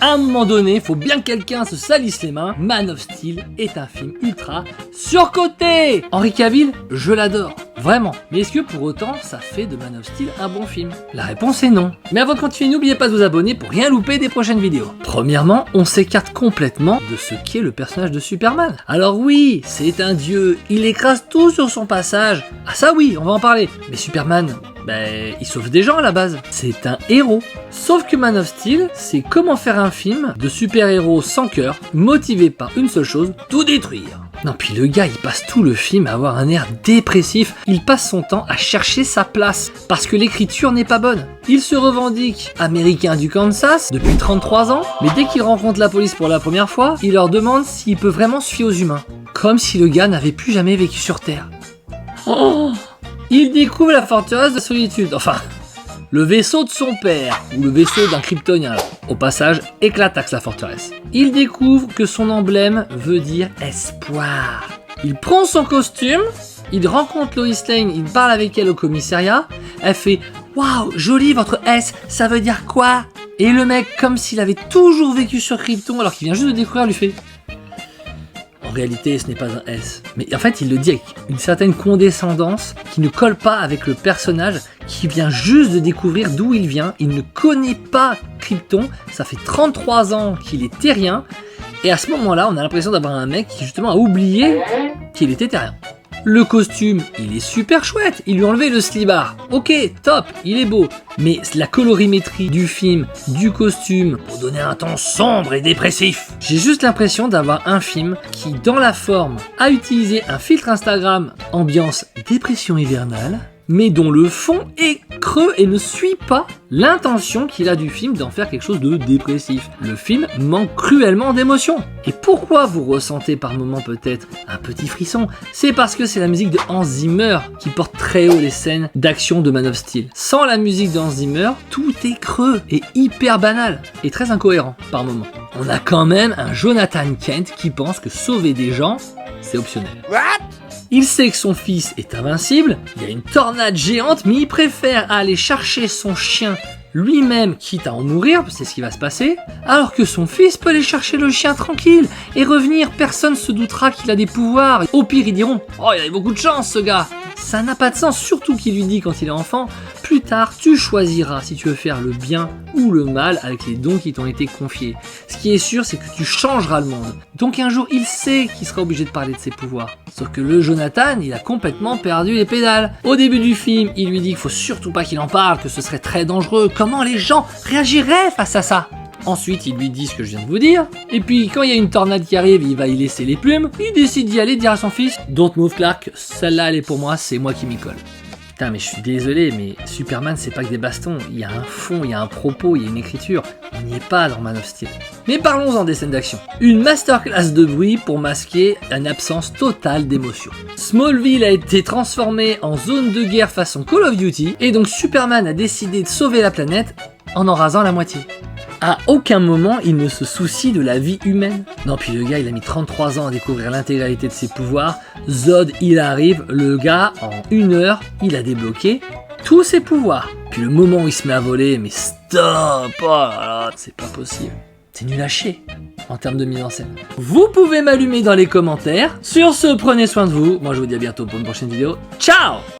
À un moment donné, faut bien que quelqu'un se salisse les mains. Man of Steel est un film ultra surcoté. Henry Cavill, je l'adore, vraiment. Mais est-ce que pour autant, ça fait de Man of Steel un bon film? La réponse est non. Mais avant de continuer, n'oubliez pas de vous abonner pour rien louper des prochaines vidéos. Premièrement, on s'écarte complètement de ce qu'est le personnage de Superman. Alors oui, c'est un dieu, il écrase tout sur son passage. Ah ça oui, on va en parler. Mais Superman, il sauve des gens à la base. C'est un héros. Sauf que Man of Steel, c'est comment faire un film de super-héros sans cœur, motivé par une seule chose, tout détruire. Non, puis le gars, il passe tout le film à avoir un air dépressif. Il passe son temps à chercher sa place, parce que l'écriture n'est pas bonne. Il se revendique américain du Kansas depuis 33 ans, mais dès qu'il rencontre la police pour la première fois, il leur demande s'il peut vraiment se fier aux humains. Comme si le gars n'avait plus jamais vécu sur Terre. Oh, il découvre la forteresse de solitude, enfin, le vaisseau de son père, ou le vaisseau d'un kryptonien. Au passage, éclataxe la forteresse. Il découvre que son emblème veut dire espoir. Il prend son costume, il rencontre Lois Lane, il parle avec elle au commissariat, elle fait « Waouh, joli votre S, ça veut dire quoi ?» Et le mec, comme s'il avait toujours vécu sur Krypton alors qu'il vient juste de découvrir, lui fait en réalité, ce n'est pas un S. Mais en fait, il le dit avec une certaine condescendance qui ne colle pas avec le personnage qui vient juste de découvrir d'où il vient. Il ne connaît pas Krypton. Ça fait 33 ans qu'il est terrien. Et à ce moment-là, on a l'impression d'avoir un mec qui justement a oublié qu'il était terrien. Le costume, il est super chouette, il lui a enlevé le slibard. Ok, top, il est beau. Mais la colorimétrie du film, du costume, pour donner un ton sombre et dépressif. J'ai juste l'impression d'avoir un film qui, dans la forme, a utilisé un filtre Instagram ambiance dépression hivernale, mais dont le fond est creux et ne suit pas l'intention qu'il a du film d'en faire quelque chose de dépressif. Le film manque cruellement d'émotion. Et pourquoi vous ressentez par moments peut-être un petit frisson? C'est parce que c'est la musique de Hans Zimmer qui porte très haut les scènes d'action de Man of Steel. Sans la musique de Hans Zimmer, tout est creux et hyper banal et très incohérent par moments. On a quand même un Jonathan Kent qui pense que sauver des gens, c'est optionnel. What? Il sait que son fils est invincible, il y a une tornade géante, mais il préfère aller chercher son chien lui-même, quitte à en mourir, c'est ce qui va se passer, alors que son fils peut aller chercher le chien tranquille et revenir, personne se doutera qu'il a des pouvoirs. Au pire, ils diront « Oh, il avait beaucoup de chance ce gars !» Ça n'a pas de sens, surtout qu'il lui dit quand il est enfant « Plus tard, tu choisiras si tu veux faire le bien ou le mal avec les dons qui t'ont été confiés. Ce qui est sûr, c'est que tu changeras le monde. » Donc un jour, il sait qu'il sera obligé de parler de ses pouvoirs. Sauf que le Jonathan, il a complètement perdu les pédales. Au début du film, il lui dit qu'il faut surtout pas qu'il en parle, que ce serait très dangereux. Comment les gens réagiraient face à ça? Ensuite, il lui dit ce que je viens de vous dire. Et puis, quand il y a une tornade qui arrive, il va y laisser les plumes. Il décide d'y aller, dire à son fils « Don't move Clark, celle-là elle est pour moi, c'est moi qui m'y colle. » Putain, mais je suis désolé, mais Superman, c'est pas que des bastons. Il y a un fond, il y a un propos, il y a une écriture. On n'y est pas dans Man of Steel. Mais parlons-en des scènes d'action. Une masterclass de bruit pour masquer une absence totale d'émotion. Smallville a été transformé en zone de guerre façon Call of Duty, et donc Superman a décidé de sauver la planète en rasant la moitié. À aucun moment, il ne se soucie de la vie humaine. Non, puis le gars, il a mis 33 ans à découvrir l'intégralité de ses pouvoirs. Zod, il arrive, le gars, en 1 heure, il a débloqué tous ses pouvoirs. Puis le moment où il se met à voler, mais stop! Oh là là, c'est pas possible. C'est nul à chier, en termes de mise en scène. Vous pouvez m'allumer dans les commentaires. Sur ce, prenez soin de vous. Moi, je vous dis à bientôt pour une prochaine vidéo. Ciao!